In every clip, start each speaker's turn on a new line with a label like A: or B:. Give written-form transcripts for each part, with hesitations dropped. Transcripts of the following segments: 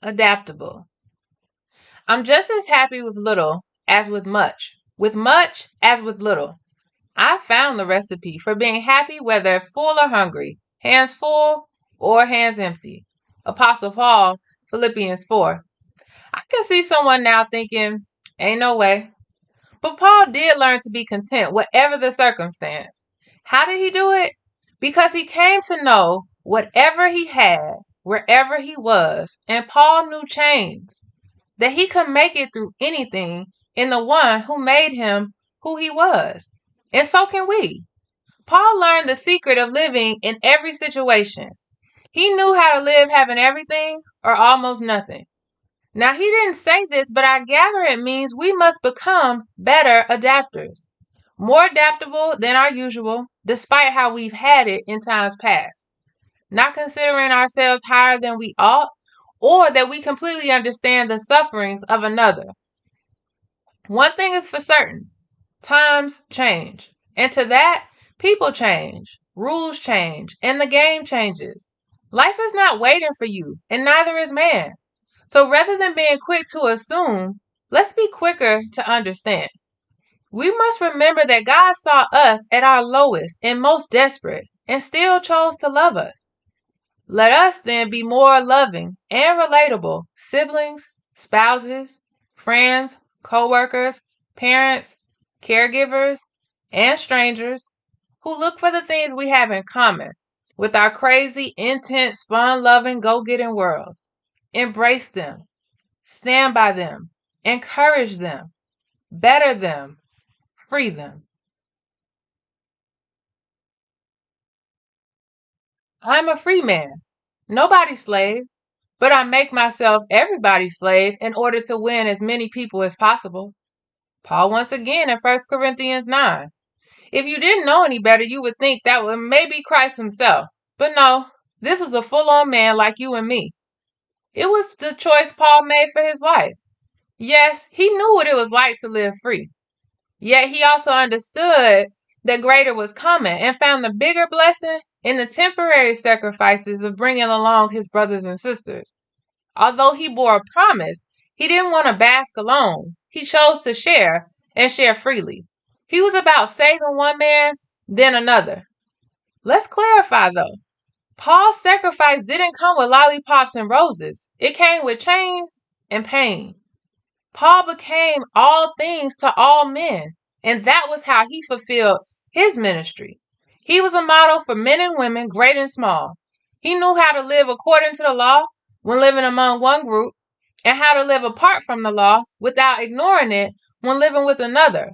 A: Adaptable. I'm just as happy with little as with much as with little. I found the recipe for being happy whether full or hungry, hands full or hands empty. Apostle Paul, Philippians 4. I can see someone now thinking, ain't no way. But Paul did learn to be content, whatever the circumstance. How did he do it? Because he came to know whatever he had, wherever he was, and Paul knew chains, that he could make it through anything in the one who made him who he was. And so can we. Paul learned the secret of living in every situation. He knew how to live having everything or almost nothing. Now, he didn't say this, but I gather it means we must become better adapters, more adaptable than our usual, despite how we've had it in times past. Not considering ourselves higher than we ought, or that we completely understand the sufferings of another. One thing is for certain, times change. And to that, people change, rules change, and the game changes. Life is not waiting for you, and neither is man. So rather than being quick to assume, let's be quicker to understand. We must remember that God saw us at our lowest and most desperate and still chose to love us. Let us then be more loving and relatable siblings, spouses, friends, co-workers, parents, caregivers, and strangers who look for the things we have in common with our crazy, intense, fun-loving, go-getting worlds. Embrace them, stand by them, encourage them, better them, free them. I'm a free man, nobody's slave, but I make myself everybody's slave in order to win as many people as possible. Paul once again in 1 Corinthians 9. If you didn't know any better, you would think that was maybe Christ himself. But no, this was a full-on man like you and me. It was the choice Paul made for his life. Yes, he knew what it was like to live free. Yet he also understood that greater was coming and found the bigger blessing in the temporary sacrifices of bringing along his brothers and sisters. Although he bore a promise, he didn't want to bask alone. He chose to share and share freely. He was about saving one man, then another. Let's clarify though. Paul's sacrifice didn't come with lollipops and roses. It came with chains and pain. Paul became all things to all men, and that was how he fulfilled his ministry. He was a model for men and women, great and small. He knew how to live according to the law when living among one group, and how to live apart from the law without ignoring it when living with another.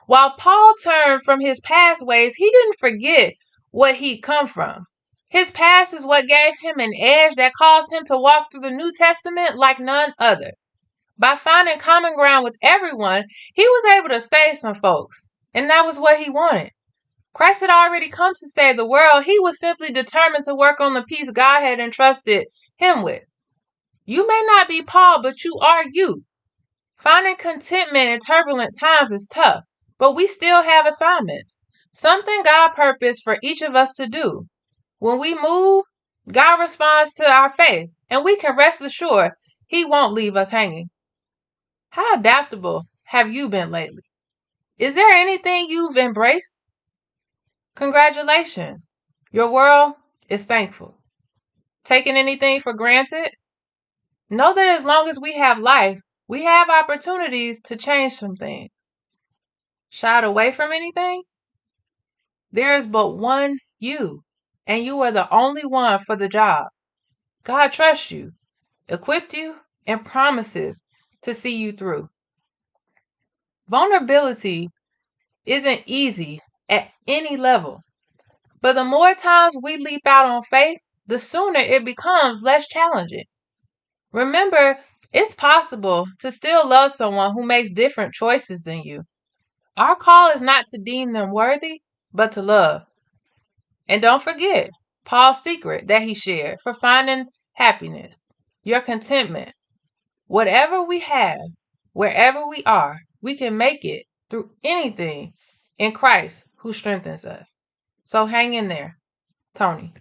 A: While Paul turned from his past ways, he didn't forget what he'd come from. His past is what gave him an edge that caused him to walk through the New Testament like none other. By finding common ground with everyone, he was able to save some folks, and that was what he wanted. Christ had already come to save the world. He was simply determined to work on the peace God had entrusted him with. You may not be Paul, but you are you. Finding contentment in turbulent times is tough, but we still have assignments. Something God purposed for each of us to do. When we move, God responds to our faith, and we can rest assured He won't leave us hanging. How adaptable have you been lately? Is there anything you've embraced? Congratulations. Your world is thankful. Taking anything for granted? Know that as long as we have life, we have opportunities to change some things. Shied away from anything? There is but one you, and you are the only one for the job. God trusts you, equipped you, and promises to see you through. Vulnerability isn't easy at any level, but the more times we leap out on faith, the sooner it becomes less challenging. Remember, it's possible to still love someone who makes different choices than you. Our call is not to deem them worthy, but to love. And don't forget Paul's secret that he shared for finding happiness, your contentment. Whatever we have, wherever we are, we can make it through anything in Christ who strengthens us. So hang in there. Tony.